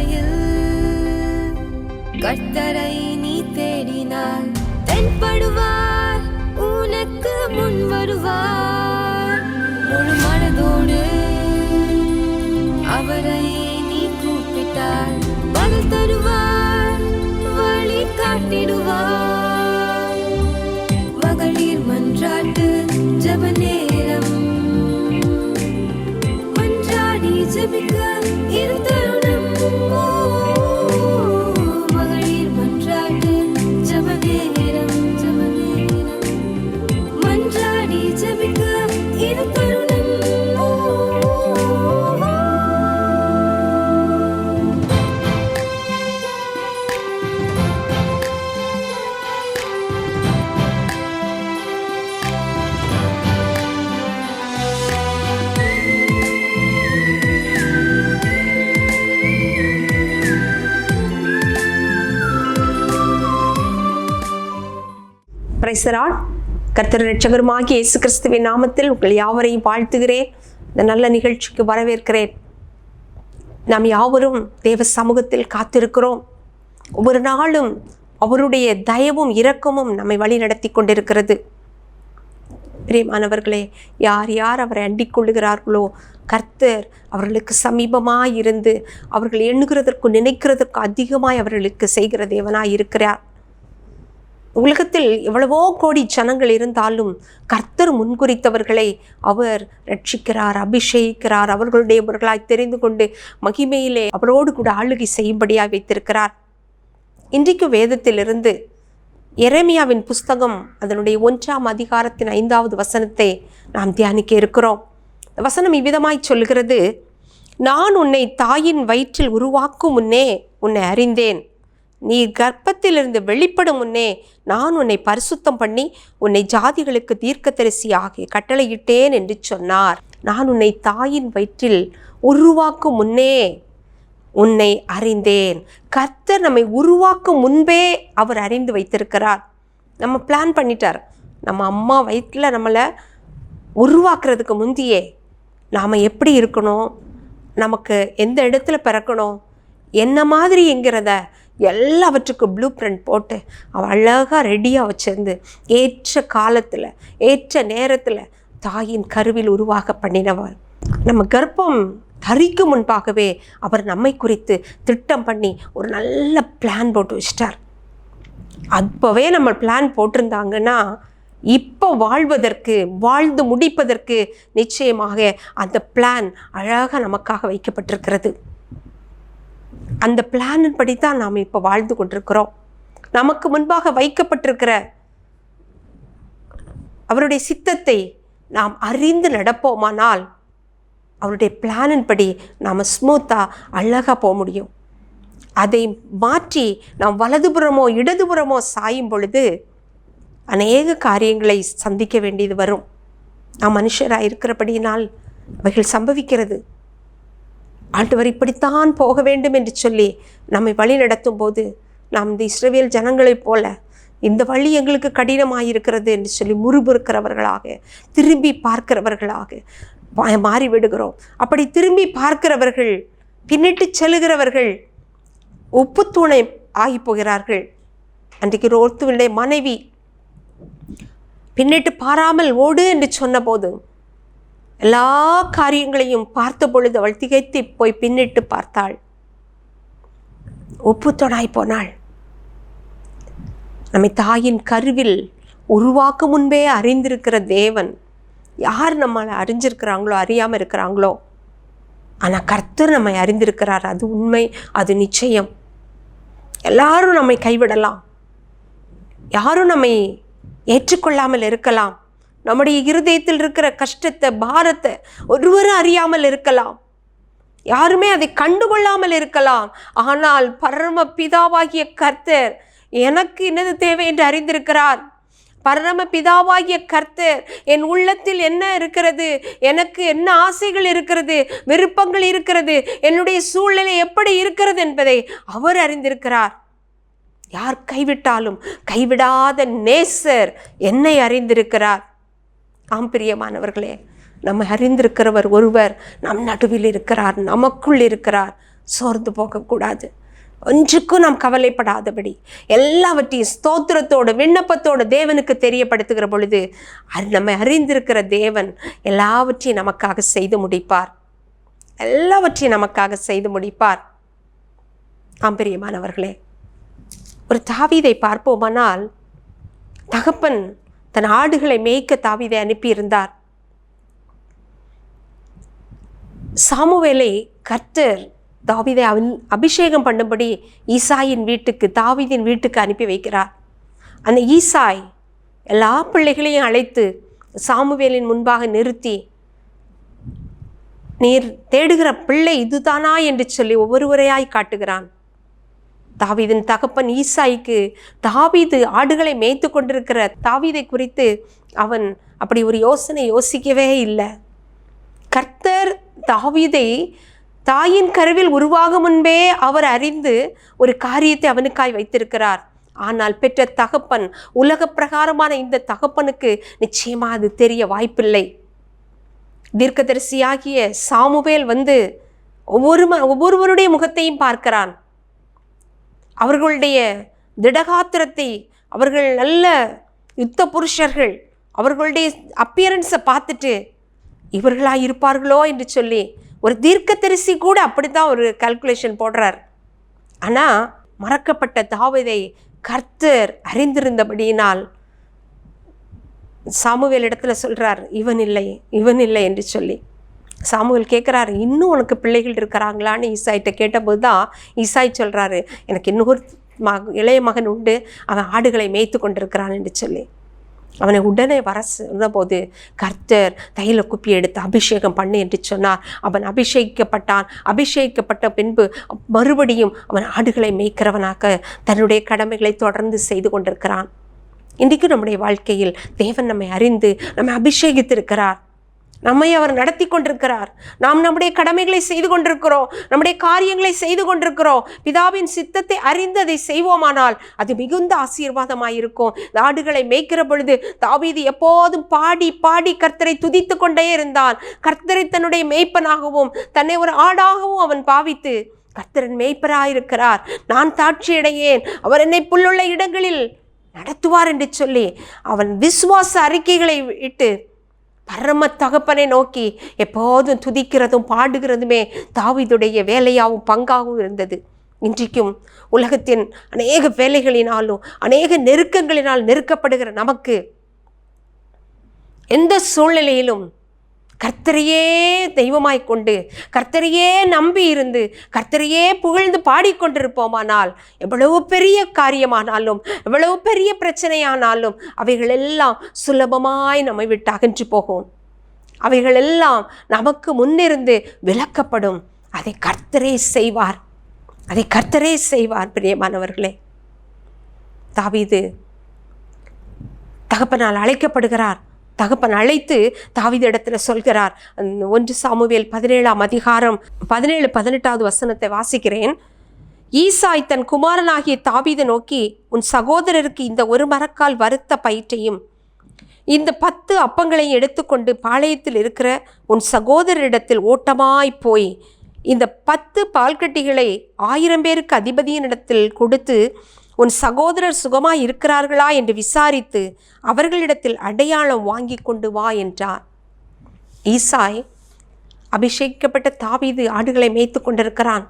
பாதையில் கர்த்தரை நீ தேடினால் தென்படுவார், உனக்கு முன் வருவார். முழு மனதோடு அவரை நீ கூப்பிட்டால் பதில் தருவார், வழி காட்டிடுவார். மகளிர் மன்றாட்டு ஜெப நேரம், மன்றாடி ஜெபிக்க இரு தருணம். மகளிர் மன்றாட்டு ஜெப நேரம், மன்றாடி ஜெபிக்க இரு தருணம். Praise the Lord. கர்த்தர் இரட்சகருமாகிய இயேசு கிறிஸ்துவின் நாமத்தில் உங்கள் யாவரையும் வாழ்த்துகிறேன். இந்த நல்ல நிகழ்ச்சிக்கு வரவேற்கிறேன். நாம் யாவரும் தேவ சமூகத்தில் காத்திருக்கிறோம். ஒவ்வொரு நாளும் அவருடைய தயவும் இரக்கமும் நம்மை வழி நடத்தி கொண்டிருக்கிறது. பிரியமானவர்களே, யார் யார் அவரை அண்டிக் கொள்ளுகிறார்களோ கர்த்தர் அவர்களுக்கு சமீபமாய் இருந்து அவர்கள் எண்ணுகிறதற்கு நினைக்கிறதற்கு அதிகமாய் அவர்களுக்கு செய்கிற தேவனாய் இருக்கிறார். உலகத்தில் எவ்வளவோ கோடி ஜனங்கள் இருந்தாலும் கர்த்தர் முன்குறித்தவர்களை அவர் ரட்சிக்கிறார், அபிஷேகிக்கிறார், அவர்களுடையவர்களாய் தெரிந்து கொண்டு மகிமையிலே அவரோடு கூட ஆளுகை செய்யும்படியாக வைத்திருக்கிறார். இன்றைக்கு வேதத்திலிருந்து எரேமியாவின் புஸ்தகம் அதனுடைய 1ஆம் அதிகாரத்தின் 5வது வசனத்தை நாம் தியானிக்க இருக்கிறோம். வசனம் இவ்விதமாய் சொல்கிறது: நான் உன்னை தாயின் வயிற்றில் உருவாக்கும் முன்னே உன்னை அறிந்தேன், நீ கர்ப்பத்திலிருந்து வெளிப்படும் முன்னே நான் உன்னை பரிசுத்தம் பண்ணி உன்னை ஜாதிகளுக்கு தீர்க்கதரிசியாகி கட்டளையிட்டேன் என்று சொன்னார். நான் உன்னை தாயின் வயிற்றில் உருவாக்கும் முன்னே உன்னை அறிந்தேன். கர்த்தர் நம்மை உருவாக்கும் முன்பே அவர் அறிந்து வைத்திருக்கிறார். நம்ம பிளான் பண்ணிட்டார். நம்ம அம்மா வயிற்றில் நம்மளை உருவாக்குறதுக்கு முந்தியே நாம் எப்படி இருக்கணும், நமக்கு எந்த இடத்துல பிறக்கணும், என்ன மாதிரி என்கிறத எல்லாவற்றுக்கும் ப்ளூ பிரிண்ட் போட்டு அவள் அழகாக ரெடியாக வச்சிருந்து ஏற்ற காலத்தில் ஏற்ற நேரத்தில் தாயின் கருவில் உருவாக பண்ணினவர். நம்ம கர்ப்பம் தரிக்கும் முன்பாகவே அவர் நம்மை குறித்து திட்டம் பண்ணி ஒரு நல்ல பிளான் போட்டு வச்சிட்டார். அப்போவே நம்ம பிளான் போட்டிருந்தாங்கன்னா இப்போ வாழ்வதற்கு, வாழ்ந்து முடிப்பதற்கு நிச்சயமாக அந்த பிளான் அழகாக நமக்காக வைக்கப்பட்டிருக்கிறது. அந்த பிளானின் படி தான் நாம் இப்போ வாழ்ந்து கொண்டிருக்கிறோம். நமக்கு முன்பாக வைக்கப்பட்டிருக்கிற அவருடைய சித்தத்தை நாம் அறிந்து நடப்போமானால் அவருடைய பிளானின் படி நாம் ஸ்மூத்தாக அழகாக போக முடியும். அதை மாற்றி நாம் வலதுபுறமோ இடதுபுறமோ சாயும் பொழுது அநேக காரியங்களை சந்திக்க வேண்டியது வரும். நாம் மனுஷராக இருக்கிறபடியினால் அவைகள் சம்பவிக்கிறது. ஆண்டவர் இப்படித்தான் போக வேண்டும் என்று சொல்லி நம்மை வழி நடத்தும் போது நாம் இந்த இஸ்ரவேல் ஜனங்களைப் போல இந்த வழி எங்களுக்கு கடினமாயிருக்கிறது என்று சொல்லி முறுமுறுக்கிறவர்களாக, திரும்பி பார்க்கிறவர்களாக மாறிவிடுகிறோம். அப்படி திரும்பி பார்க்கிறவர்கள், பின்னிட்டு செல்லுகிறவர்கள் உப்புத்தூணை ஆகி போகிறார்கள். அன்றைக்கு ரோத்துவினுடைய மனைவி பின்னிட்டு பாராமல் ஓடு என்று சொன்ன போது எல்லா காரியங்களையும் பார்த்த பொழுது அவள் திகைத்து போய் பின்னிட்டு பார்த்தாள், உப்புத்தொடாய் போனாள். நம்மை தாயின் கருவில் உருவாக்கும் முன்பே அறிந்திருக்கிற தேவன் யார் நம்மளை அறிஞ்சிருக்கிறாங்களோ அறியாமல் இருக்கிறாங்களோ, ஆனால் கர்த்தர் நம்மை அறிந்திருக்கிறார். அது உண்மை, அது நிச்சயம். எல்லாரும் நம்மை கைவிடலாம், யாரும் நம்மை ஏற்றுக்கொள்ளாமல் இருக்கலாம், நம்முடைய இருதயத்தில் இருக்கிற கஷ்டத்தை, பாரத்தை ஒருவரும் அறியாமல் இருக்கலாம், யாருமே அதை கண்டுகொள்ளாமல் இருக்கலாம். ஆனால் பரம பிதாவாகிய கர்த்தர் எனக்கு என்னது தேவை என்று அறிந்திருக்கிறார். பரம பிதாவாகிய கர்த்தர் என் உள்ளத்தில் என்ன இருக்கிறது, எனக்கு என்ன ஆசைகள் இருக்கிறது, விருப்பங்கள் இருக்கிறது, என்னுடைய சூழ்நிலை எப்படி இருக்கிறது என்பதை அவர் அறிந்திருக்கிறார். யார் கைவிட்டாலும் கைவிடாத நேசர் என்னை அறிந்திருக்கிறார். ஆம் பிரியமானவர்களே, நம்மை அறிந்திருக்கிறவர் ஒருவர் நம் நடுவில் இருக்கிறார், நமக்குள் இருக்கிறார். சோர்ந்து போகக்கூடாது. ஒன்றுக்கும் நாம் கவலைப்படாதபடி எல்லாவற்றையும் ஸ்தோத்திரத்தோடு விண்ணப்பத்தோடு தேவனுக்கு தெரியப்படுத்துகிற பொழுது நம்மை அறிந்திருக்கிற தேவன் எல்லாவற்றையும் நமக்காக செய்து முடிப்பார். எல்லாவற்றையும் நமக்காக செய்து முடிப்பார். பிரியமானவர்களே, ஒரு தாவீதை பார்ப்போமானால், தகப்பன் தன் ஆடுகளை மேய்க்க தாவீதை அனுப்பியிருந்தார். சாமுவேலை கர்த்தர் தாவீதை அபிஷேகம் பண்ணும்படி ஈசாயின் வீட்டுக்கு, தாவீதின் வீட்டுக்கு அனுப்பி வைக்கிறார். அந்த ஈசாய் எல்லா பிள்ளைகளையும் அழைத்து சாமுவேலின் முன்பாக நிறுத்தி, நீர் தேடுகிற பிள்ளை இதுதானா என்று சொல்லி ஒவ்வொருவரையாய் காட்டுகிறான். தாவீதின் தகப்பன் ஈசாய்க்கு தாவீது ஆடுகளை மேய்த்து கொண்டிருக்கிற தாவீதை குறித்து அவன் அப்படி ஒரு யோசிக்கவே இல்லை. கர்த்தர் தாவீதை தாயின் கருவில் உருவாகும் முன்பே அவர் அறிந்து ஒரு காரியத்தை அவனுக்காய் வைத்திருக்கிறார். ஆனால் பெற்ற தகப்பன், உலக பிரகாரமான இந்த தகப்பனுக்கு நிச்சயமாக அது தெரிய வாய்ப்பில்லை. தீர்க்கதரிசியாகிய சாமுவேல் ஒவ்வொருவருடைய முகத்தையும் பார்க்கிறான். அவர்களுடைய திடகாத்திரத்தை, அவர்கள் நல்ல யுத்த புருஷர்கள், அவர்களுடைய அப்பியரன்ஸை பார்த்துட்டு இவர்களாக இருப்பார்களோ என்று சொல்லி ஒரு தீர்க்கதரிசி கூட அப்படித்தான் ஒரு கால்குலேஷன் போடுறார். ஆனால் மறக்கப்பட்ட தாவீதை கர்த்தர் அறிந்திருந்தபடியினால் சாமுவேல் இடத்துல சொல்கிறார், இவன் இல்லை என்று சொல்லி. சாமுவேல் கேட்குறாரு, இன்னும் உனக்கு பிள்ளைகள் இருக்கிறாங்களான்னு ஈசாயிட்ட கேட்டபோது தான் ஈசாய் சொல்கிறாரு, எனக்கு இன்னொரு இளைய மகன் உண்டு, அவன் ஆடுகளை மேய்த்து கொண்டிருக்கிறான் என்று சொல்லி. அவனை உடனே வர சொன்னபோது கர்த்தர் தைல குப்பி எடுத்து அபிஷேகம் பண்ணு என்று சொன்னார். அவன் அபிஷேகிக்கப்பட்டான். அபிஷேகிக்கப்பட்ட பின்பு மறுபடியும் அவன் ஆடுகளை மேய்க்கிறவனாக தன்னுடைய கடமைகளை தொடர்ந்து செய்து கொண்டிருக்கிறான். இன்றைக்கு நம்முடைய வாழ்க்கையில் தேவன் நம்மை அறிந்து நம்மை அபிஷேகித்திருக்கிறார். நம்மை அவர் நடத்தி கொண்டிருக்கிறார். நாம் நம்முடைய கடமைகளை செய்து கொண்டிருக்கிறோம், நம்முடைய காரியங்களை செய்து கொண்டிருக்கிறோம். பிதாவின் சித்தத்தை அறிந்து அதை செய்வோமானால் அது மிகுந்த ஆசீர்வாதமாயிருக்கும். ஆடுகளை மேய்க்கிற பொழுது தாவீது எப்போதும் பாடி பாடி கர்த்தரை துதித்து கொண்டே இருந்தான். கர்த்தரை தன்னுடைய மேய்ப்பனாகவும் தன்னை ஒரு ஆடாகவும் அவன் பாவித்து, கர்த்தரின் மேய்ப்பராயிருக்கிறார், நான் தாட்சியடையேன், அவர் என்னை புல்லுள்ள இடங்களில் நடத்துவார் என்று சொல்லி அவன் விசுவாச அறிக்கைகளை இட்டு பரம தகப்பனை நோக்கி எப்போதும் துதிக்கிறதும் பாடுகிறதுமே தாவீதுடைய வேலையாகவும் பங்காகவும் இருந்தது. இன்றைக்கும் உலகத்தின் அநேக வேலைகளினாலும் அநேக நெருக்கங்களினால் நெருக்கப்படுகிற நமக்கு எந்த சூழ்நிலையிலும் கர்த்தரையே தெய்வமாய் கொண்டு கர்த்தரையே நம்பி இருந்து கர்த்தரையே புகழ்ந்து பாடிக்கொண்டிருப்போமானால் எவ்வளவு பெரிய காரியமானாலும் எவ்வளவு பெரிய பிரச்சனையானாலும் அவைகளெல்லாம் சுலபமாய் நம்மை விட்டு அகன்று போகும். அவைகளெல்லாம் நமக்கு முன்னிருந்து விலக்கப்படும். அதை கர்த்தரே செய்வார். அதை கர்த்தரே செய்வார். பிரியமானவர்களே, தாவீது தகப்பனால் அழைக்கப்படுகிறார். தகப்பன் அழைத்து தாவீது இடத்துல சொல்கிறார். 1 சாமுவேல் 17ஆம் அதிகாரம் 17-18 வசனத்தை வாசிக்கிறேன். ஈசாய் தன் குமாரனாகிய தாவீதை நோக்கி, உன் சகோதரருக்கு இந்த ஒரு மரக்கால் வறுத்த பயிற்றையும் இந்த 10 அப்பங்களையும் எடுத்துக்கொண்டு பாளையத்தில் இருக்கிற உன் சகோதரரிடத்தில் ஓட்டமாய் போய் இந்த 10 பால்கட்டிகளை 1000 பேருக்கு அதிபதியினிடத்தில் கொடுத்து உன் சகோதரர் சுகமாய் இருக்கிறார்களா என்று விசாரித்து அவர்களிடத்தில் அடையாளம் வாங்கி கொண்டு வா என்றார். ஈசாய் அபிஷேகிக்கப்பட்ட தாவீது ஆடுகளை மேய்த்து கொண்டிருக்கிறான்.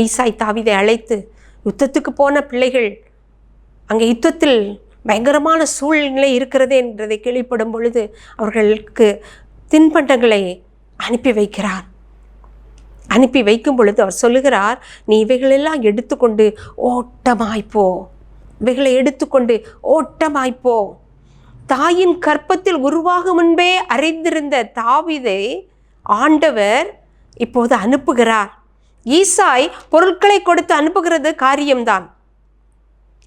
ஈசாய் தாவீதை அழைத்து, யுத்தத்துக்கு போன பிள்ளைகள் அங்கே யுத்தத்தில் பயங்கரமான சூழ்நிலை இருக்கிறது என்றதை கேள்விப்படும் பொழுது அவர்களுக்கு தின்பண்டங்களை அனுப்பி வைக்கிறார். அனுப்பி வைக்கும் பொழுது அவர் சொல்லுகிறார், நீ இவைகளெல்லாம் எடுத்துக்கொண்டு ஓட்டமாய்ப்போ, இவைகளை எடுத்துக்கொண்டு ஓட்டமாய்ப்போ. தாயின் கற்பத்தில் உருவாகும் முன்பே அறிந்திருந்த தாவீதை ஆண்டவர் இப்போது அனுப்புகிறார். ஈசாய் பொருட்களை கொடுத்து அனுப்புகிறது காரியம்தான்.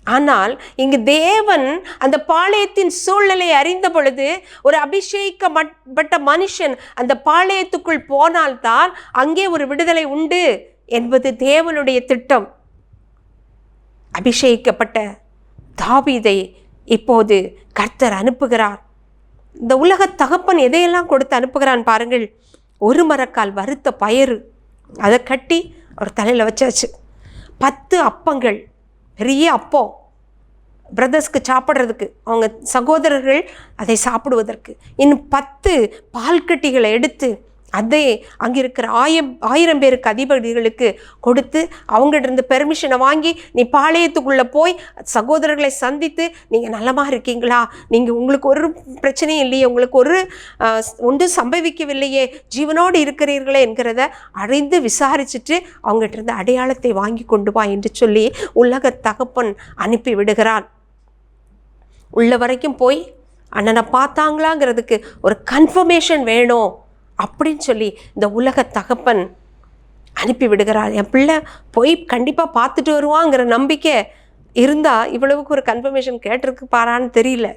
ஆனால் இங்கு தேவன் அந்த பாளையத்தின் சூழ்நிலை அறிந்த பொழுது ஒரு அபிஷேகிக்கப்பட்ட மனுஷன் அந்த பாளையத்துக்குள் போனால்தான் அங்கே ஒரு விடுதலை உண்டு என்பது தேவனுடைய திட்டம். அபிஷேகிக்கப்பட்ட தாவீதை இப்போது கர்த்தர் அனுப்புகிறார். இந்த உலக தகப்பன் எதையெல்லாம் கொடுத்து அனுப்புகிறான் பாருங்கள். ஒரு மரக்கால் வறுத்த பயறு, அதை கட்டி அவர் தலையில் வச்சாச்சு. 10 அப்பங்கள், பெரிய அப்பம், பிரதர்ஸ்க்கு சாப்பிட்றதுக்கு, அவங்க சகோதரர்கள் அதை சாப்பிடுவதற்கு. இன்னும் 10 பால்கட்டிகளை எடுத்து அதை அங்கே இருக்கிற 1000 பேருக்கு அதிபதிகளுக்கு கொடுத்து அவங்ககிட்ட பெர்மிஷனை வாங்கி, நீ பாளையத்துக்குள்ளே போய் சகோதரர்களை சந்தித்து, நீங்கள் நலமாக இருக்கீங்களா, நீங்கள் உங்களுக்கு ஒரு பிரச்சனையும் இல்லையே, உங்களுக்கு ஒன்றும் சம்பவிக்கவில்லையே, ஜீவனோடு இருக்கிறீர்களே என்கிறத அறிந்து விசாரிச்சுட்டு அவங்ககிட்ட அடையாளத்தை வாங்கி கொண்டு வா என்று சொல்லி உலக தகப்பன் அனுப்பி விடுகிறான். உள்ள வரைக்கும் போய் அண்ணனை பார்த்தாங்களாங்கிறதுக்கு ஒரு கன்ஃபர்மேஷன் வேணும் அப்படின்னு சொல்லி இந்த உலக தகப்பன் அனுப்பி விடுகிறார். என் பிள்ளை போய் கண்டிப்பாக பார்த்துட்டு வருவாங்கிற நம்பிக்கை இருந்தால் இவ்வளவுக்கு ஒரு கன்ஃபர்மேஷன் கேட்டிருக்கு பாரான்னு தெரியல.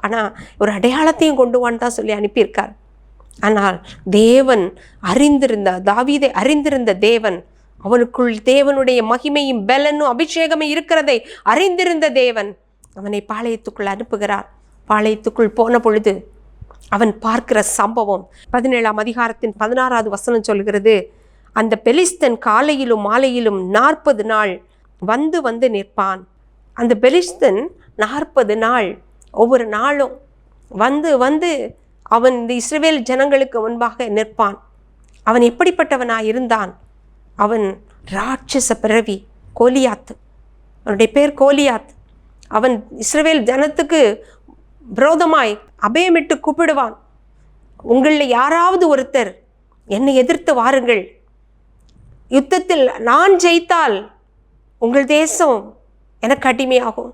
ஆனால் ஒரு அடையாளத்தையும் கொண்டு வான்னு தான் சொல்லி அனுப்பியிருக்கார். ஆனால் தேவன் தாவீதை அறிந்திருந்த தேவன், அவனுக்குள் தேவனுடைய மகிமையும் பலனும் அபிஷேகமும் இருக்கிறதை அறிந்திருந்த தேவன் அவனை பாளையத்துக்குள் அனுப்புகிறார். பாளையத்துக்குள் போன பொழுது அவன் பார்க்கிற சம்பவம் 17ஆம் அதிகாரத்தின் 16வது வசனம் சொல்கிறது, அந்த பெலிஸ்தன் காலையிலும் மாலையிலும் 40 நாள் வந்து வந்து நிற்பான். அந்த பெலிஸ்தன் 40 நாள் ஒவ்வொரு நாளும் வந்து வந்து அவன் இந்த இஸ்ரவேல் ஜனங்களுக்கு முன்பாக நிற்பான். அவன் எப்படிப்பட்டவனாய் இருந்தான்? அவன் ராட்சச பிறவி, கோலியாத். அவனுடைய பேர் கோலியாத். அவன் இஸ்ரவேல் ஜனத்துக்கு விரோதமாய் அபயமிட்டு கூப்பிடுவான். உங்களில் யாராவது ஒருத்தர் என்னை எதிர்த்து வாருங்கள், யுத்தத்தில் நான் ஜெயித்தால் உங்கள் தேசம் எனக்கு அடிமையாகும்,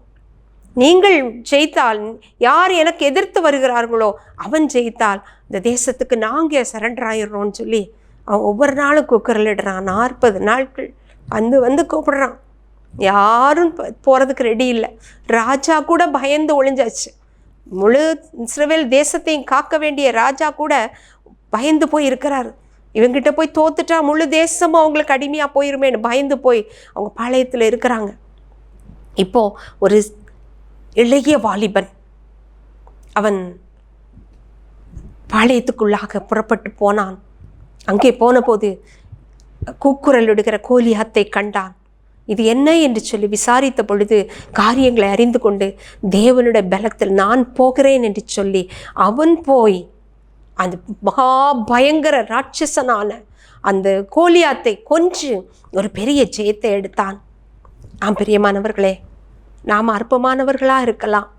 நீங்கள் ஜெயித்தால், யார் எனக்கு எதிர்த்து வருகிறார்களோ அவன் ஜெயித்தால் இந்த தேசத்துக்கு நாங்கள் சரண்டர் ஆயிடுறோன்னு சொல்லி அவன் ஒவ்வொரு நாளும் குக்கரலிடுறான். 40 நாட்கள் வந்து வந்து கூப்பிடுறான். யாரும் போகிறதுக்கு ரெடி இல்லை. ராஜா கூட பயந்து ஒளிஞ்சாச்சு. முழு இஸ்ரவேல் தேசத்தையும் காக்க வேண்டிய ராஜா கூட பயந்து போய் இருக்கிறார். இவங்கிட்ட போய் தோத்துட்டா முழு தேசமும் அவங்களுக்கு அடிமையாக போயிருமேன்னு பயந்து போய் அவங்க பாளையத்தில் இருக்கிறாங்க. இப்போது ஒரு இளைய வாலிபன் அவன் பாளையத்துக்குள்ளாக புறப்பட்டு போனான். அங்கே போன போது கூக்குரல் இடுகிற கோலியாத்தை கண்டான். இது என்ன என்று சொல்லி விசாரித்த பொழுது காரியங்களை அறிந்து கொண்டு தேவனுடைய பலத்தில் நான் போகிறேன் என்று சொல்லி அவன் போய் அந்த மகா பயங்கர ராட்சசனான அந்த கோலியாத்தை கொன்று ஒரு பெரிய ஜெயத்தை எடுத்தான். பிரியமானவர்களே, நாம் அற்பமானவர்களாக இருக்கலாம்,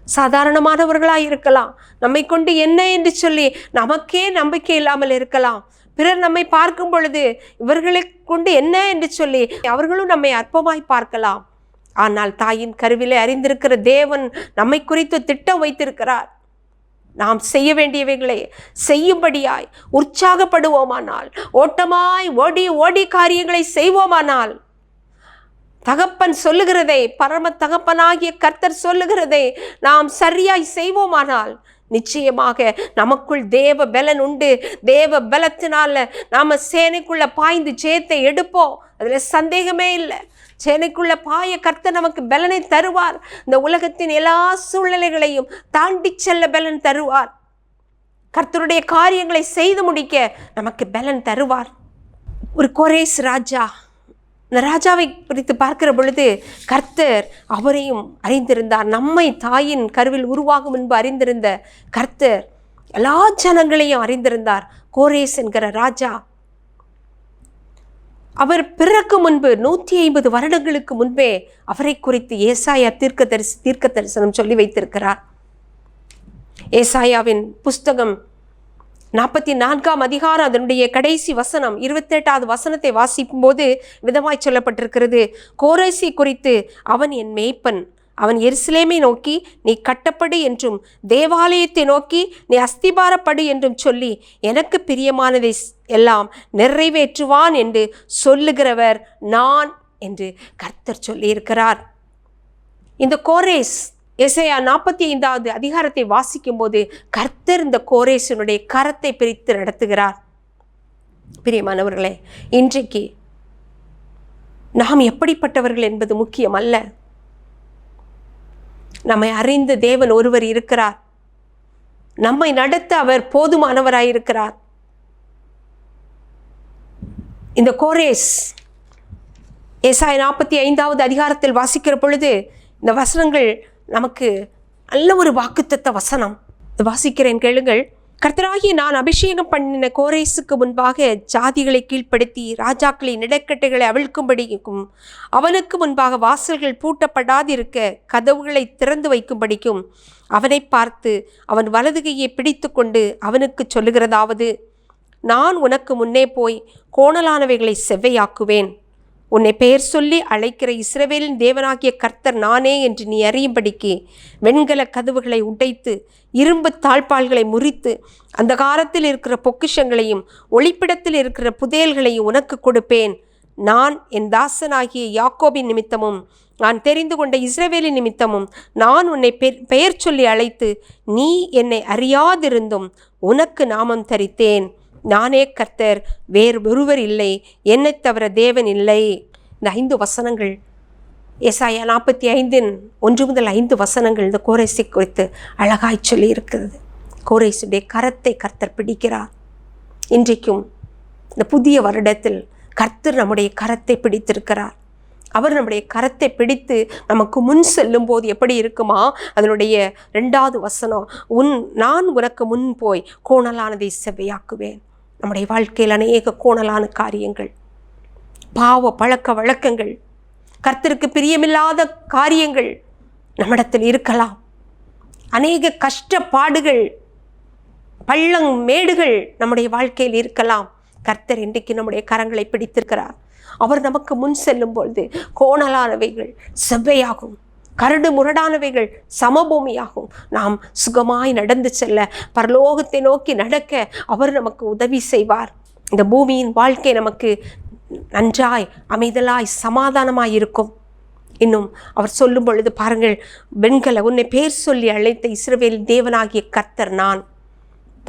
சாதாரணமானவர்களாக இருக்கலாம், நம்மை கொண்டு என்ன என்று சொல்லி நமக்கே நம்பிக்கை இல்லாமல் இருக்கலாம். பிறர் நம்மை பார்க்கும் பொழுது இவர்களை கொண்டு என்ன என்று சொல்லி அவர்களும் நம்மை அற்பமாய் பார்க்கலாம். ஆனால் தாயின் கருவிலே அறிந்திருக்கிற தேவன் நம்மை குறித்து திட்டம் வைத்திருக்கிறார். நாம் செய்ய வேண்டியவைகளை செய்யும்படியாய் உற்சாகப்படுவோமானால், ஓட்டமாய் ஓடி ஓடி காரியங்களை செய்வோமானால், தகப்பன் சொல்லுகிறதை, பரம தகப்பனாகிய கர்த்தர் சொல்லுகிறதை நாம் சரியாய் செய்வோமானால் நிச்சயமாக நமக்குள் தேவ பலன் உண்டு. தேவ பலத்தினால நாம சேனைக்குள்ள பாய்ந்து ஜெயத்தை எடுப்போம். அதுல சந்தேகமே இல்லை. சேனைக்குள்ள பாய கர்த்தர் நமக்கு பலனை தருவார். இந்த உலகத்தின் எல்லா சூழ்நிலைகளையும் தாண்டி செல்ல பலன் தருவார். கர்த்தருடைய காரியங்களை செய்து முடிக்க நமக்கு பலன் தருவார். ஒரு கோரேஸ் ராஜா, இந்த ராஜாவை குறித்து பார்க்கிற பொழுது கர்த்தர் அவரையும் அறிந்திருந்தார். நம்மை தாயின் கருவில் உருவாகும் முன்பு அறிந்திருந்த கர்த்தர் எல்லா ஜனங்களையும் அறிந்திருந்தார். கோரேஸ் என்கிற ராஜா, அவர் பிறக்கு முன்பு 150 வருடங்களுக்கு முன்பே அவரை குறித்து ஏசாயா தீர்க்க தரிசனம் சொல்லி வைத்திருக்கிறார். ஏசாயாவின் புஸ்தகம் 44ஆம் அதிகாரம் அதனுடைய கடைசி வசனம் 28வது வசனத்தை வாசிக்கும் போது விதமாய் சொல்லப்பட்டிருக்கிறது. கோரேசி குறித்து, அவன் என் மேய்ப்பன், அவன் எருசலேமை நோக்கி நீ கட்டப்படு என்றும் தேவாலயத்தை நோக்கி நீ அஸ்திபாரப்படு என்றும் சொல்லி எனக்கு பிரியமானதை எல்லாம் நிறைவேற்றுவான் என்று சொல்லுகிறவர் நான் என்று கர்த்தர் சொல்லியிருக்கிறார். இந்த கோரேஸ் எசையா 45வது அதிகாரத்தை வாசிக்கும் போது கர்த்தர் இந்த கோரேசனுடைய கரத்தை பிரித்து நடத்துகிறார். பிரியமானவர்களே, இன்றைக்கு நாம் எப்படிப்பட்டவர்கள் என்பது முக்கியம் அல்ல. நம்மை அறிந்த தேவன் ஒருவர் இருக்கிறார். நம்மை நடத்த அவர் போதுமானவராயிருக்கிறார். இந்த கோரேஸ் ஏசாயா 45வது அதிகாரத்தில் வாசிக்கிற பொழுது இந்த வசனங்கள் நமக்கு நல்ல ஒரு வாக்குத்தத்த வசனம். வாசிக்கிறேன், கேளுங்கள். கர்த்தராகிய நான் அபிஷேகம் பண்ணின கோரேசுக்கு முன்பாக ஜாதிகளை கீழ்ப்படுத்தி ராஜாக்களின் இடக்கட்டைகளை அவிழ்க்கும்படிக்கும் அவனுக்கு முன்பாக வாசல்கள் பூட்டப்படாதிருக்க கதவுகளை திறந்து வைக்கும்படிக்கும் அவனை பார்த்து அவன் வலது கையை பிடித்து கொண்டு அவனுக்கு சொல்லுகிறதாவது, நான் உனக்கு முன்னே போய் கோணலானவைகளை செவ்வையாக்குவேன். உன்னை பெயர் சொல்லி அழைக்கிற இஸ்ரவேலின் தேவனாகிய கர்த்தர் நானே என்று நீ அறியும்படிக்கு வெண்கல கதவுகளை உடைத்து இரும்பு தாழ்பால்களை முறித்து அந்த காலத்தில் இருக்கிற பொக்கிஷங்களையும் ஒளிப்பிடத்தில் இருக்கிற புதையல்களையும் உனக்கு கொடுப்பேன். நான் என் தாசனாகிய யாக்கோபின் நிமித்தமும் நான் தெரிந்து கொண்ட இஸ்ரவேலின் நிமித்தமும் நான் உன்னை பெயர் சொல்லி அழைத்து நீ என்னை அறியாதிருந்தும் உனக்கு நாமம் தரித்தேன். நானே கர்த்தர், வேறு ஒருவர் இல்லை, என்னை தவிர தேவன் இல்லை. இந்த 5 வசனங்கள் ஏசாயா 45 முதல் 5 வசனங்கள் இந்த கோரேசை குறித்து அழகாய் சொல்லி இருக்கிறது. கோரேசுடைய கரத்தை கர்த்தர் பிடிக்கிறார். இன்றைக்கும் இந்த புதிய வருடத்தில் கர்த்தர் நம்முடைய கரத்தை பிடித்திருக்கிறார். அவர் நம்முடைய கரத்தை பிடித்து நமக்கு முன் செல்லும் போது எப்படி இருக்குமா, அதனுடைய 2வது வசனம், நான் உனக்கு முன் போய் கோணலானதை செவ்வையாக்குவேன். நம்முடைய வாழ்க்கையில் அநேக கோணலான காரியங்கள், பாவ பழக்க வழக்கங்கள், கர்த்தருக்கு பிரியமில்லாத காரியங்கள் நம்மிடத்தில் இருக்கலாம். அநேக கஷ்டப்பாடுகள், பள்ளம் மேடுகள் நம்முடைய வாழ்க்கையில் இருக்கலாம். கர்த்தர் இன்றைக்கு நம்முடைய கரங்களை பிடித்திருக்கிறார். அவர் நமக்கு முன் செல்லும் பொழுது கோணலானவைகள் செவ்வையாகும், கரடு முரடானவைகள் சமபூமியாகும். நாம் சுகமாய் நடந்து செல்ல, பரலோகத்தை நோக்கி நடக்க அவர் நமக்கு உதவி செய்வார். இந்த பூமியின் வாழ்க்கை நமக்கு நன்றாய் அமைதலாய் சமாதானமாய் இருக்கும். இன்னும் அவர் சொல்லும் பொழுது பாருங்கள், வெண்கல உன்னை பேர் சொல்லி அழைத்த இஸ்ரவேலின் தேவனாகிய கர்த்தர் நான்.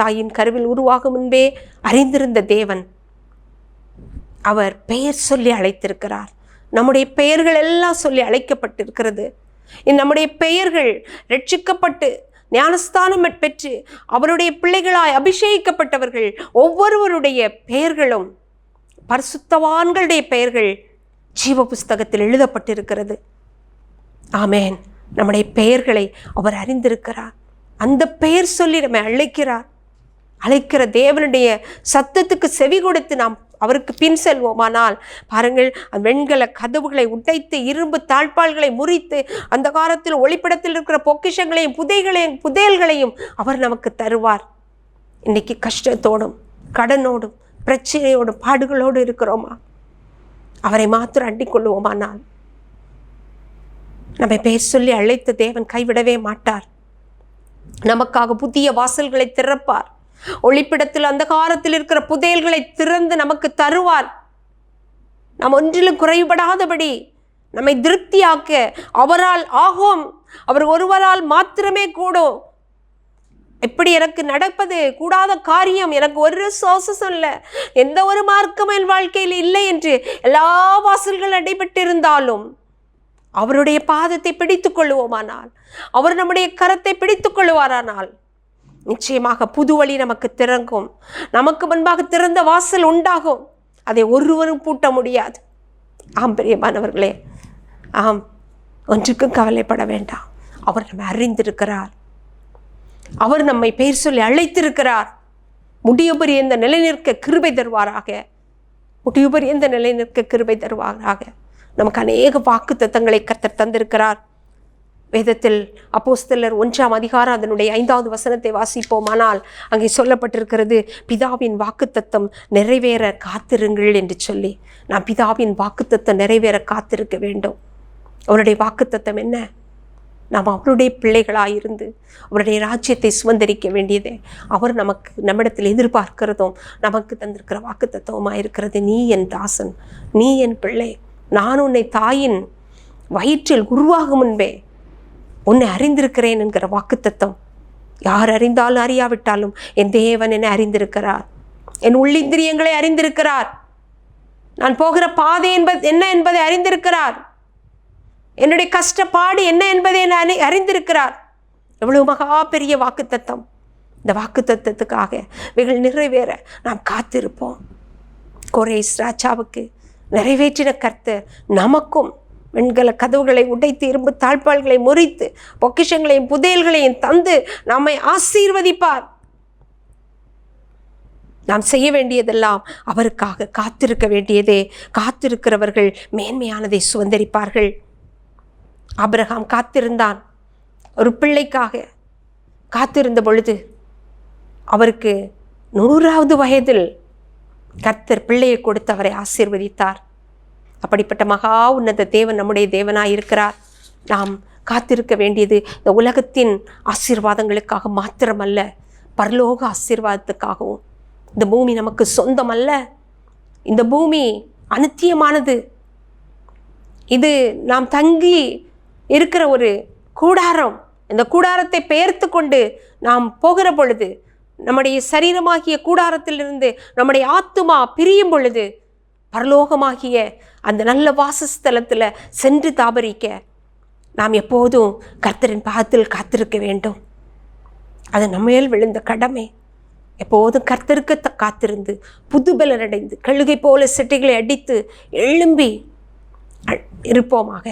தாயின் கருவில் உருவாகும் முன்பே அறிந்திருந்த தேவன். அவர் பெயர் சொல்லி அழைத்திருக்கிறார். நம்முடைய பெயர்கள் எல்லாம் சொல்லி அழைக்கப்பட்டிருக்கிறது. நம்முடைய பெயர்கள் ரட்சிக்கப்பட்டு ஞானஸ்தானம் பெற்று அவருடைய பிள்ளைகளாய் அபிஷேகிக்கப்பட்டவர்கள் ஒவ்வொருவருடைய பெயர்களும், பரிசுத்தவான்களுடைய பெயர்கள் ஜீவ புஸ்தகத்தில் எழுதப்பட்டிருக்கிறது. ஆமேன். நம்முடைய பெயர்களை அவர் அறிந்திருக்கிறார். அந்த பெயர் சொல்லி நம்மை அழைக்கிற தேவனுடைய சத்தத்துக்கு செவி கொடுத்து நாம் அவருக்கு பின் செல்வோமானால் பாருங்கள், வெண்கல கதவுகளை உடைத்து இரும்பு தாழ்பால்களை முறித்து அந்த காலத்தில் ஒளிப்படத்தில் இருக்கிற பொக்கிஷங்களையும் புதையல்களையும் அவர் நமக்கு தருவார். இன்னைக்கு கஷ்டத்தோடும் கடனோடும் பிரச்சனையோடும் பாடுகளோடு இருக்கிறோமா? அவரை மாத்திரம் அண்டிக் கொள்வோமானால் நம்மை பெயர் சொல்லி அழைத்த தேவன் கைவிடவே மாட்டார். நமக்காக புதிய வாசல்களை திறப்பார். ஒளிப்பிடத்தில் அந்த காலத்தில் இருக்கிற புதையல்களை திறந்து நமக்கு தருவார். நாம் ஒன்றிலும் குறைபடாதபடி நம்மை திருப்தியாக்க அவரால் ஆகும். அவர் ஒருவரால் மாத்திரமே கூடும். எப்படி எனக்கு நடப்பது கூடாத காரியம், எனக்கு ஒரு சோசம் இல்லை, எந்த ஒரு மார்க்கமும் என் வாழ்க்கையில் இல்லை என்று எல்லா வாசல்கள் அடைபட்டிருந்தாலும் அவருடைய பாதத்தை பிடித்துக் கொள்வோமானால், அவர் நம்முடைய கரத்தை பிடித்துக் கொள்வாரானால் நிச்சயமாக புது வழி நமக்கு திறங்கும். நமக்கு முன்பாக திறந்த வாசல் உண்டாகும். அதை ஒருவரும் பூட்ட முடியாது. ஆம் பிரியமானவர்களே, ஆம், ஒன்றுக்கும் கவலைப்பட வேண்டாம். அவர் நம்மை அறிந்திருக்கிறார். அவர் நம்மை பெயர் சொல்லி அழைத்திருக்கிறார். முடிவுபரியந்த நிலை நிற்க கிருபை தருவாராக. முடிவுபரியந்த நிலை நிற்க கிருபை தருவாராக. நமக்கு அநேக வாக்குத்தத்தங்களை கர்த்தர் தந்திருக்கிறார். வேதத்தில் அப்போஸ்தலர் 1ஆம் அதிகாரம் அதனுடைய 5வது வசனத்தை வாசிப்போமானால் அங்கே சொல்லப்பட்டிருக்கிறது, பிதாவின் வாக்குத்தத்தம் நிறைவேற காத்திருங்கள் என்று சொல்லி. நாம் பிதாவின் வாக்குத்தத்தம் நிறைவேற காத்திருக்க வேண்டும். அவருடைய வாக்குத்தத்தம் என்ன? நாம் அவருடைய பிள்ளைகளாயிருந்து அவருடைய ராஜ்யத்தை சுதந்தரிக்க வேண்டியதே அவர் நம்மிடத்தில் எதிர்பார்க்கிறதும் நமக்கு தந்திருக்கிற வாக்குத்தத்தமாக இருக்கிறது. நீ என் தாசன், நீ என் பிள்ளை, நான் உன்னை தாயின் வயிற்றில் உருவாகும் முன்பே உன்னை அறிந்திருக்கிறேன் என்கிற வாக்குத்தத்தம். யார் அறிந்தாலும் அறியாவிட்டாலும் என் தேவன் என்னை அறிந்திருக்கிறார். என் உள்ளிந்திரியங்களை அறிந்திருக்கிறார். நான் போகிற பாதை என்ன என்பதை அறிந்திருக்கிறார். என்னுடைய கஷ்டப்பாடு என்ன என்பதை அறிந்திருக்கிறார். எவ்வளவு மகா பெரிய வாக்குத்தத்தம். இந்த வாக்குத்தத்தத்துக்காக இவைகள் நிறைவேற நாம் காத்திருப்போம். கோரேஸ் ராஜாவுக்கு நிறைவேற்றின கர்த்தர் நமக்கும் வெண்கல கதவுகளை உடைத்து இரும்பு தாழ்பால்களை முறித்து பொக்கிஷங்களையும் புதையல்களையும் தந்து நம்மை ஆசீர்வதிப்பார். நாம் செய்ய வேண்டியதெல்லாம் அவருக்காக காத்திருக்க வேண்டியதே. காத்திருக்கிறவர்கள் மேன்மையானதை சுதந்தரிப்பார்கள். ஆபிரகாம் காத்திருந்தான். ஒரு பிள்ளைக்காக காத்திருந்த பொழுது அவருக்கு 100வது வயதில் கர்த்தர் பிள்ளையை கொடுத்து அவரை ஆசீர்வதித்தார். அப்படிப்பட்ட மகா உன்னத தேவன் நம்முடைய தேவனாய் இருக்கிறார். நாம் காத்திருக்க வேண்டியது இந்த உலகத்தின் ஆசீர்வாதங்களுக்காக மாத்திரமல்ல, பரலோக ஆசீர்வாதத்துக்காகவும். இந்த பூமி நமக்கு சொந்தம் அல்ல. இந்த பூமி அநித்தியமானது. இது நாம் தங்கி இருக்கிற ஒரு கூடாரம். இந்த கூடாரத்தை பெயர்த்து கொண்டு நாம் போகிற பொழுது, நம்முடைய சரீரமாகிய கூடாரத்திலிருந்து நம்முடைய ஆத்துமா பிரியும் பொழுது, பரலோகமாகிய அந்த நல்ல வாசஸ்தலத்தில் சென்று தாபரிக்க நாம் எப்போதும் கர்த்தரின் பாதத்தில் காத்திருக்க வேண்டும். அது நம்மேல் விழுந்த கடமை. எப்போதும் கர்த்தருக்கு காத்திருந்து புதுபலன் அடைந்து கழுகை போல செட்டைகளை அடித்து எழும்பி இருப்போமாக.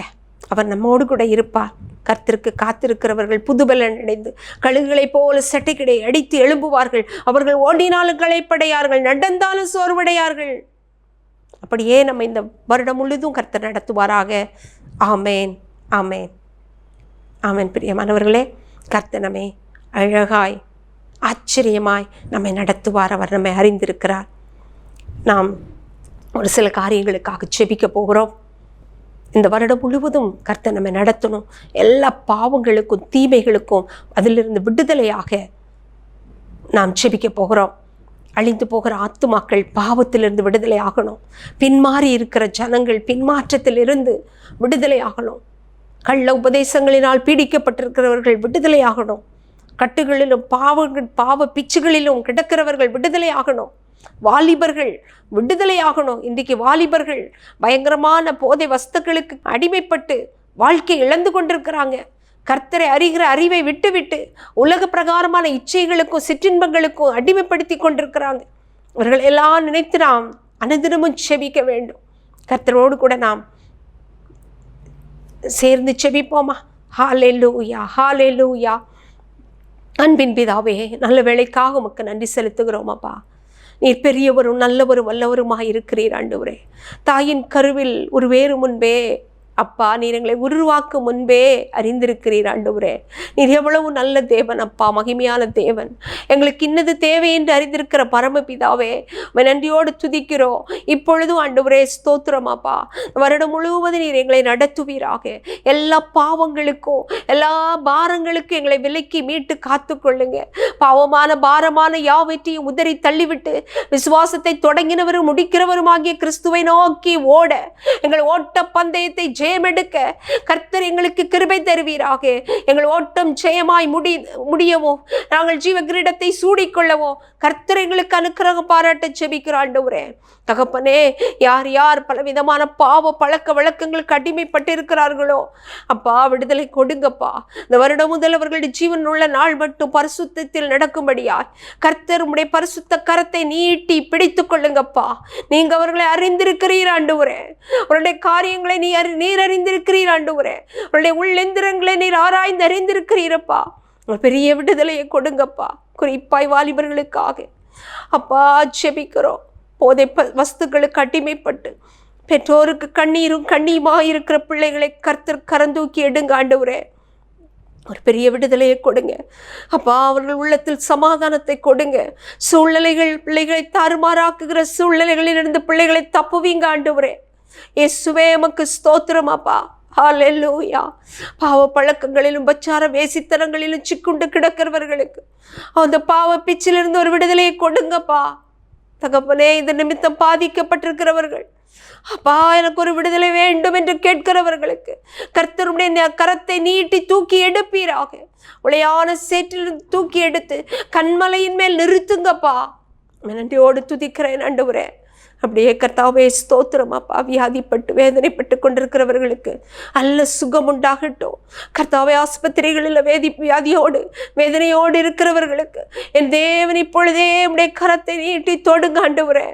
அவர் நம்மோடு கூட இருப்பார். கர்த்தருக்கு காத்திருக்கிறவர்கள் புதுபலன் அடைந்து கழுகுகளை போல செட்டைகளை அடித்து எழும்புவார்கள். அவர்கள் ஓடினாலும் களைப்படையார்கள், நடந்தாலும் சோர்வடையார்கள். அப்படியே நம்ம இந்த வருடம் முழுதும் கர்த்தர் நடத்துவாராக. ஆமேன், ஆமேன், ஆமேன். பிரியமானவர்களே, கர்த்தர் நம்மை அழகாய் ஆச்சரியமாய் நம்மை நடத்துவார். அவர் நம்மை அறிந்திருக்கிறார். நாம் ஒரு சில காரியங்களுக்காக செபிக்க போகிறோம். இந்த வருடம் முழுவதும் கர்த்தர் நம்மை நடத்தணும். எல்லா பாவங்களுக்கும் தீமைகளுக்கும் அதிலிருந்து விடுதலையாக நாம் செபிக்க போகிறோம். அழிந்து போகிற ஆத்துமாக்கள் பாவத்திலிருந்து விடுதலை ஆகணும். பின்மாறி இருக்கிற ஜனங்கள் பின்மாற்றத்திலிருந்து விடுதலை ஆகணும். கள்ள உபதேசங்களினால் பீடிக்கப்பட்டிருக்கிறவர்கள் விடுதலை ஆகணும். கட்டுகளிலும் பாவ பிச்சுகளிலும் கிடக்கிறவர்கள் விடுதலை ஆகணும். வாலிபர்கள் விடுதலை ஆகணும். இன்றைக்கு வாலிபர்கள் பயங்கரமான போதை வஸ்துக்களுக்கு அடிமைப்பட்டு வாழ்க்கை இழந்து கொண்டிருக்கிறாங்க. கர்த்தரை அறிகிற அறிவை விட்டுவிட்டு உலக பிரகாரமான இச்சைகளுக்கும் சிற்றின்பங்களுக்கும் அடிமைப்படுத்தி கொண்டிருக்கிறாங்க. அவர்கள் எல்லாம் நினைத்து நாம் அனுதினமும் செபிக்க வேண்டும். கர்த்தரோடு கூட நாம் சேர்ந்து செபிப்போமா? ஹல்லேலூயா, ஹல்லேலூயா. அன்பின் பிதாவே, நல்ல வேளைக்காக உமக்கு நன்றி செலுத்துகிறோம் அப்பா. நீர் பெரியவரும் நல்லவரும் வல்லவருமாக இருக்கிறீர் ஆண்டவரே. தாயின் கருவில் ஒரு வேறு முன்பே அப்பா நீர் எங்களை உருவாக்கும் முன்பே அறிந்திருக்கிறீர் ஆண்டவரே. நீர் எவ்வளவு நல்ல தேவன் அப்பா, மகிமையான தேவன். எங்களுக்கு இன்னது தேவை என்று அறிந்திருக்கிற பரமபிதாவே, நன்றியோடு துதிக்கிறோம். இப்பொழுதும் ஆண்டவரே ஸ்தோத்திரம் அப்பா. வருடம் முழுவதும் நீர் எங்களை நடத்துவீராக. எல்லா பாவங்களுக்கும் எல்லா பாரங்களுக்கும் எங்களை விலக்கி மீட்டு காத்து கொள்ளுங்க. பாவமான பாரமான யாவற்றையும் உதறி தள்ளிவிட்டு விசுவாசத்தை தொடங்கினவரும் முடிக்கிறவருமாகிய கிறிஸ்துவை நோக்கி ஓட, எங்கள் ஓட்ட பந்தயத்தை ஜெயமெடுக்க கர்த்தர் எங்களுக்கு கிருபை தருவீராக. எங்கள் ஓட்டம் ஜெயமாய் முடியவும், நாங்கள் ஜீவ கிரீடத்தை சூடிக்கொள்ளவும் கர்த்தர் எங்களுக்கு அனுக்கிரகம் பாராட்ட ஜெபிக்கிற ஆண்டவரே. தகப்பனே, யார் யார் பலவிதமான பாவ பழக்க வழக்கங்களுக்கு அடிமைப்பட்டு இருக்கிறார்களோ அப்பா, விடுதலை கொடுங்கப்பா. இந்த வருடம் முதல் அவர்களுடைய ஜீவன் உள்ள நாள் மட்டும் பரிசுத்தத்தில் நடக்கும்படியாய் கர்த்தர் உம்முடைய பரிசுத்த கரத்தை நீட்டி பிடித்து கொள்ளுங்கப்பா. நீங்க அவர்களை அறிந்திருக்கிறீர் ஆண்டவரே. அவருடைய காரியங்களை நீர் அறிந்திருக்கிறீர் ஆண்டவரே. அவருடைய உள்ளெந்திரங்களை நீர் ஆராய்ந்து அறிந்திருக்கிறீரப்பா. பெரிய விடுதலையை கொடுங்கப்பா. குறிப்பாய் வாலிபர்களுக்காக அப்பா ஜெபிக்கிறோம். போதை வஸ்துக்களுக்கு அடிமைப்பட்டு பெற்றோருக்கு கண்ணீரும் கண்ணியுமாக இருக்கிற பிள்ளைகளை கர்த்தர் கரந்தூக்கி எடுங்க ஆண்டவரே. ஒரு பெரிய விடுதலையை கொடுங்க அப்பா. அவர்கள் உள்ளத்தில் சமாதானத்தை கொடுங்க. சூழ்நிலைகள் பிள்ளைகளை தாறுமாறாக்குகிற சூழ்நிலைகளிலிருந்து பிள்ளைகளை தப்புவீங்க ஆண்டவரே. இயேசுவே உமக்கு ஸ்தோத்திரம் அப்பா. ஹல்லேலூயா. பாவ பழக்கங்களிலும் பச்சார வேசித்தனங்களிலும் சிக்குண்டு கிடக்கிறவர்களுக்கு அந்த பாவ பிச்சிலிருந்து ஒரு விடுதலையை கொடுங்கப்பா. தகப்பனே, இந்த நிமித்தம் பாதிக்கப்பட்டிருக்கிறவர்கள் அப்பா, எனக்கு ஒரு விடுதலை வேண்டும் என்று கேட்கிறவர்களுக்கு கர்த்தருடைய கரத்தை நீட்டி தூக்கி எடுப்பீராக. உளையான சேற்றிலிருந்து தூக்கி எடுத்து கண்மலையின் மேல் நிறுத்துங்கப்பா. நன்றியோடு துதிக்கிறேன் ஆண்டவரே. அப்படியே கர்த்தாவே ஸ்தோத்திரம் அப்பா. வியாதிப்பட்டு வேதனைப்பட்டு கொண்டிருக்கிறவர்களுக்கு நல்ல சுகம் உண்டாகட்டும். கர்த்தாவே ஆஸ்பத்திரிகளில் வியாதியோடு வேதனையோடு இருக்கிறவர்களுக்கு என் தேவன் இப்பொழுதே உடைய கரத்தை நீட்டி தொடுங்க ஆண்டவரே.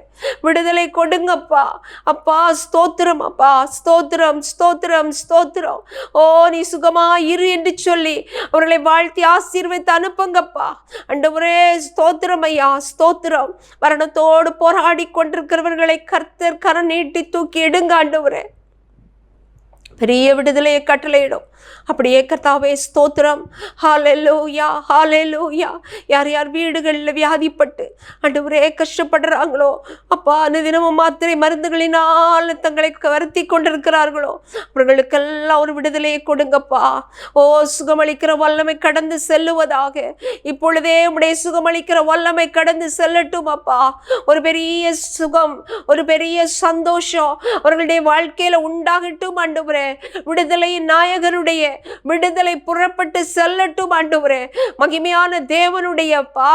விடுதலை கொடுங்கப்பா. அப்பா ஸ்தோத்திரம் அப்பா. ஸ்தோத்திரம் ஸ்தோத்திரம் ஸ்தோத்திரம். ஓ நீ சுகமா இரு என்று சொல்லி அவர்களை வாழ்த்தி ஆசீர்வதித்து அனுப்புங்கப்பா. ஆண்டவரே ஸ்தோத்திரம் ஐயா. ஸ்தோத்திரம். மரணத்தோடு போராடி கொண்டிருக்கிறவர்களை கர்த்தர் கரம் நீட்டி தூக்கி எடுங்க ஆண்டவரே. பெரிய விடுதலையை கட்டளையிடும். அப்படியே கர்த்தாவே ஸ்தோத்திரம். ஹல்லேலூயா ஹல்லேலூயா. யார் யார் வீடுகளில் வியாதிப்பட்டு ஆண்டவரே கஷ்டப்படுறாங்களோ அப்பா, தினமும் மாத்திரை மருந்துகளினால் தங்களை வருத்தி கொண்டிருக்கிறார்களோ அவர்களுக்கெல்லாம் ஒரு விடுதலையை கொடுங்கப்பா. ஓ சுகமளிக்கிற வல்லமை கடந்து செல்லுவதாக. இப்பொழுதே உடைய சுகமளிக்கிற வல்லமை கடந்து செல்லட்டும் அப்பா. ஒரு பெரிய சுகம், ஒரு பெரிய சந்தோஷம் அவர்களுடைய வாழ்க்கையில உண்டாகட்டும் ஆண்டவரே. விடுதலையின் நாயகனுடைய விடுதலை புறப்பட்டு செல்லட்டும் ஆண்டவரே. மகிமையான தேவனுடைய பா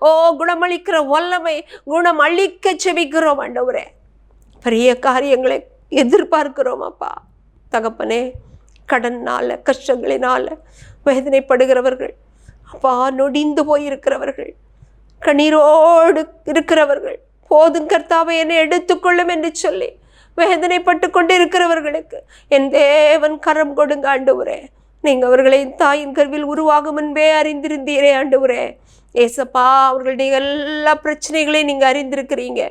ஓ குணமளிக்கிற வல்லமை குணம் அளிக்க செபிக்கிறோம் ஆண்டவரே. பெரிய காரியங்களை எதிர்பார்க்கிறோம் அப்பா. தகப்பனே, கடனால கஷ்டங்களினால வேதனைப்படுகிறவர்கள் அப்பா, நொடிந்து போயிருக்கிறவர்கள், கண்ணீரோடு இருக்கிறவர்கள், போதும் கர்த்தாவே என்னை எடுத்துக்கொள்ளும் என்று சொல்லி வேதனைப்பட்டு கொண்டு இருக்கிறவர்களுக்கு என் தேவன் கரம் கொடுங்க ஆண்டவரே. நீங்க அவர்களை தாயின் கருவில் உருவாகும் முன்பே அறிந்திருந்தீரே ஆண்டவரே. ஏசப்பா, அவர்களுடைய எல்லா பிரச்சனைகளையும் நீங்க அறிந்திருக்கிறீங்க,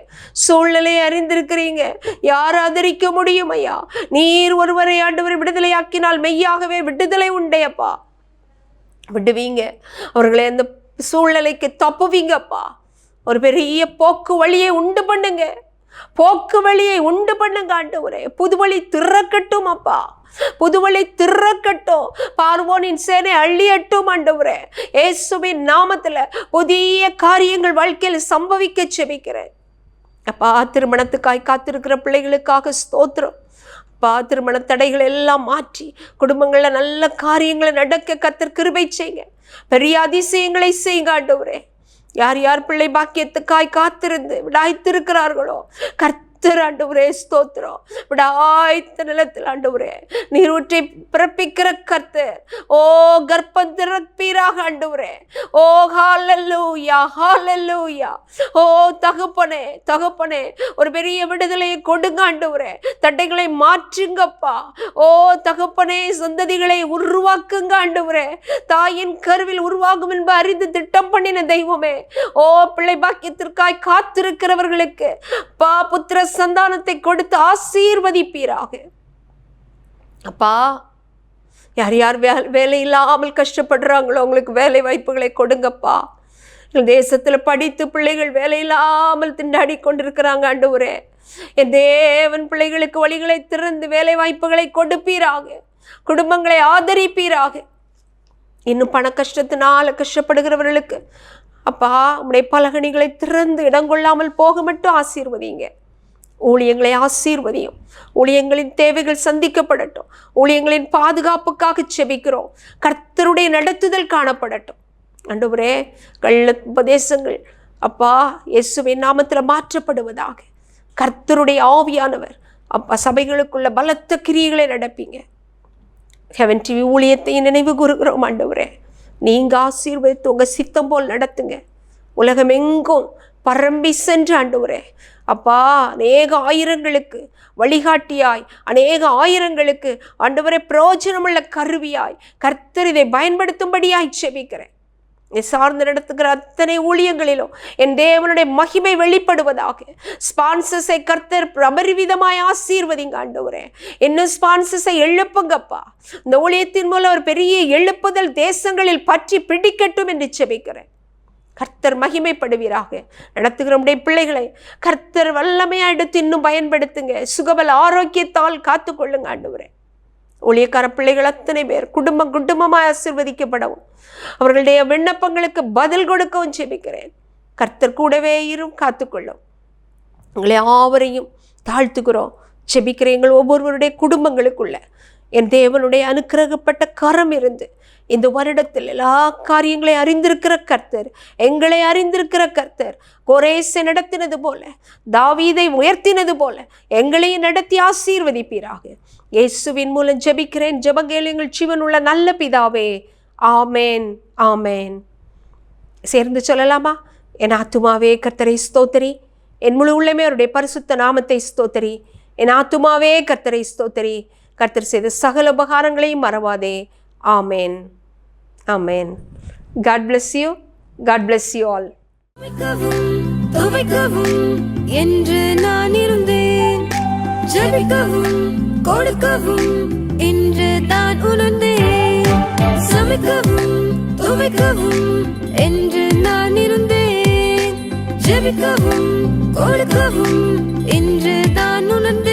சூழ்நிலையை அறிந்திருக்கிறீங்க. யார் ஆதரிக்க முடியும் ஐயா? நீர் ஒருவரை ஆண்டவரை விடுதலையாக்கினால் மெய்யாகவே விடுதலை உண்டையப்பா. விடுவீங்க அவர்களை அந்த சூழ்நிலைக்கு தப்புவீங்கப்பா. ஒரு பெரிய போக்கு வழியை உண்டு பண்ணுங்க. போக்கு வழியை உண்டு பண்ணுங்க ஆண்டவரே. புதுவழி திறக்கட்டும் அப்பா. புதுவழி திறக்கட்டும். பார்வோனின் சேனை அள்ளியட்டும் ஆண்டவரே. இயேசுவின் நாமத்துல புதிய காரியங்கள் வாழ்க்கையில் சம்பவிக்க செபிக்கிறேன் அப்பா. திருமணத்துக்காய் காத்திருக்கிற பிள்ளைகளுக்காக ஸ்தோத்திரம் அப்பா. திருமண தடைகளை எல்லாம் மாற்றி குடும்பங்கள்ல நல்ல காரியங்களை நடக்க கர்த்தர் கிருபை செய்யுங்க. பெரிய அதிசயங்களை செய்யுங்க ஆண்டவரே. யார் யார் பிள்ளை பாக்கியத்துக்காய் காத்திருந்து விடாய்த்திருக்கிறார்களோ கர்த்தர் ஆண்டவரே ஸ்தோத்திரம். விடாய்த்த நிலத்தில் ஆண்டவரே நீரூற்றை பிறப்பிக்கிற கர்த்தர் ஓ கர்ப்பம் திறப்பீராக ஆண்டவரே. ஓ ஹல்லேலூயா ஹல்லேலூயா. ஓ தகப்பனே தகப்பனே, ஒரு பெரிய விடுதலையை கொடுங்க ஆண்டவரே. தட்டைகளை மாற்றுங்கப்பா. ஓ தகப்பனே, சந்ததிகளை உருவாக்குங்க ஆண்டவரே. தாயின் கருவில் உருவாகும் என்ப அறிந்து திட்டம் பண்ணின தெய்வமே. ஓ பிள்ளை பாக்கியத்திற்காய் காத்திருக்கிறவர்களுக்கு பா புத்திர சந்தானத்தை கொடுத்து ஆசீர்வதிப்பீராக அப்பா. யார் யார் வேலை இல்லாமல் கஷ்டப்படுறாங்களோ அவங்களுக்கு வேலை வாய்ப்புகளை கொடுங்கப்பா. தேசத்துல படித்து பிள்ளைகள் வேலை இல்லாமல் திண்டாடி கொண்டிருக்கிறாங்க ஆண்டவரே. என் தேவன் பிள்ளைகளுக்கு வழிகளை திறந்து வேலை வாய்ப்புகளை கொடுப்பீராக. குடும்பங்களை ஆதரிப்பீராக. இன்னும் பண கஷ்டத்தினால கஷ்டப்படுகிறவர்களுக்கு அப்பா உடைய பலகணிகளை திறந்து இடங்கொள்ளாமல் போக மட்டும் ஆசீர்வதிங்க. ஊழியங்களை ஆசீர்வதியும். ஊழியங்களின் தேவைகள் சந்திக்கப்படட்டும். ஊழியங்களின் பாதுகாப்புக்காக செபிக்கிறோம். கர்த்தருடைய நடத்துதல் காணப்படட்டும் ஆண்டவரே. கள்ள உபதேசங்கள் அப்பா இயேசுவின் நாமத்துல மாற்றப்படுவதாக. கர்த்தருடைய ஆவியானவர் அப்பா சபைகளுக்குள்ள பலத்த கிரியைகளை நடப்பீங்க. ஹெவன் டிவி ஊழியத்தை நினைவு கூறுகிறோம் ஆண்டவரே. நீங்க ஆசீர்வதித்து உங்க சித்தம் போல் நடத்துங்க. உலகமெங்கும் பரம்பி சென்று ஆண்டவரே அப்பா அநேக ஆயிரங்களுக்கு வழிகாட்டியாய், அநேக ஆயிரங்களுக்கு ஆண்டவரே பிரயோஜனமுள்ள கருவியாய் கர்த்தர் இதை பயன்படுத்தும்படியாய் செபிக்கிறேன். சார்ந்து நடத்துகிற அத்தனை ஊழியங்களிலும் என் தேவனுடைய மகிமை வெளிப்படுவதாக. ஸ்பான்சர்ஸை கர்த்தர் அபரிவிதமாய் ஆசீர்வதிங்க ஆண்டவரே. இன்னும் ஸ்பான்சர்ஸை எழுப்புங்கப்பா. இந்த ஊழியத்தின் மூலம் ஒரு பெரிய எழுப்புதல் தேசங்களில் பற்றி பிடிக்கட்டும் என்று செபிக்கிறேன். கர்த்தர் மகிமைப்படுவீராக. நடத்துகிற உடைய பிள்ளைகளை கர்த்தர் வல்லமையா எடுத்து இன்னும் பயன்படுத்துங்க. சுகபல ஆரோக்கியத்தால் காத்துக்கொள்ளுங்க ஆண்டவரே. ஊழியக்கார பிள்ளைகள் அத்தனை பேர் குடும்பமாய் ஆசீர்வதிக்கப்படவும் அவர்களுடைய விண்ணப்பங்களுக்கு பதில் கொடுக்கவும் செபிக்கிறேன். கர்த்தர் கூடவே இரும், காத்துக்கொள்ளும். உங்களை யாவரையும் தாழ்த்துக்கிறோம். செபிக்கிற எங்கள் ஒவ்வொருவருடைய குடும்பங்களுக்குள்ள என் தேவனுடைய அனுக்கிரகப்பட்ட கரம் இருந்து இந்த வருடத்தில் எல்லா காரியங்களையும் அறிந்திருக்கிற கர்த்தர், எங்களை அறிந்திருக்கிற கர்த்தர், கோரேசை நடத்தினது போல, தாவீதை உயர்த்தினது போல எங்களையும் நடத்தி ஆசீர்வதிப்பீராக. இயேசுவின் மூலம் ஜெபிக்கிறேன், ஜெபங்கள் எங்கள் ஜீவனுள்ள நல்ல பிதாவே, ஆமேன், ஆமேன். சேர்ந்து சொல்லலாமா? என் ஆத்துமாவே கர்த்தரை ஸ்தோத்திரி, என் முழு உள்ளமே அவருடைய பரிசுத்த நாமத்தை ஸ்தோத்திரி. என் ஆத்துமாவே கர்த்தரை ஸ்தோத்திரி, கர்த்தர் செய்த சகல உபகாரங்களையும் மறவாதே. ஆமேன், ஆமேன். God bless you. God bless you all. துவைக்கவும் என்று நான் இருந்தேன், ஜெபிக்கவும் கொடுக்கவும் என்று நான் உணர்ந்தேன். சமைக்கவும் துவைக்கவும் என்று நான் இருந்தேன், ஜெபிக்கவும் கொடுக்கவும் என்று நான் உணர்ந்தேன்.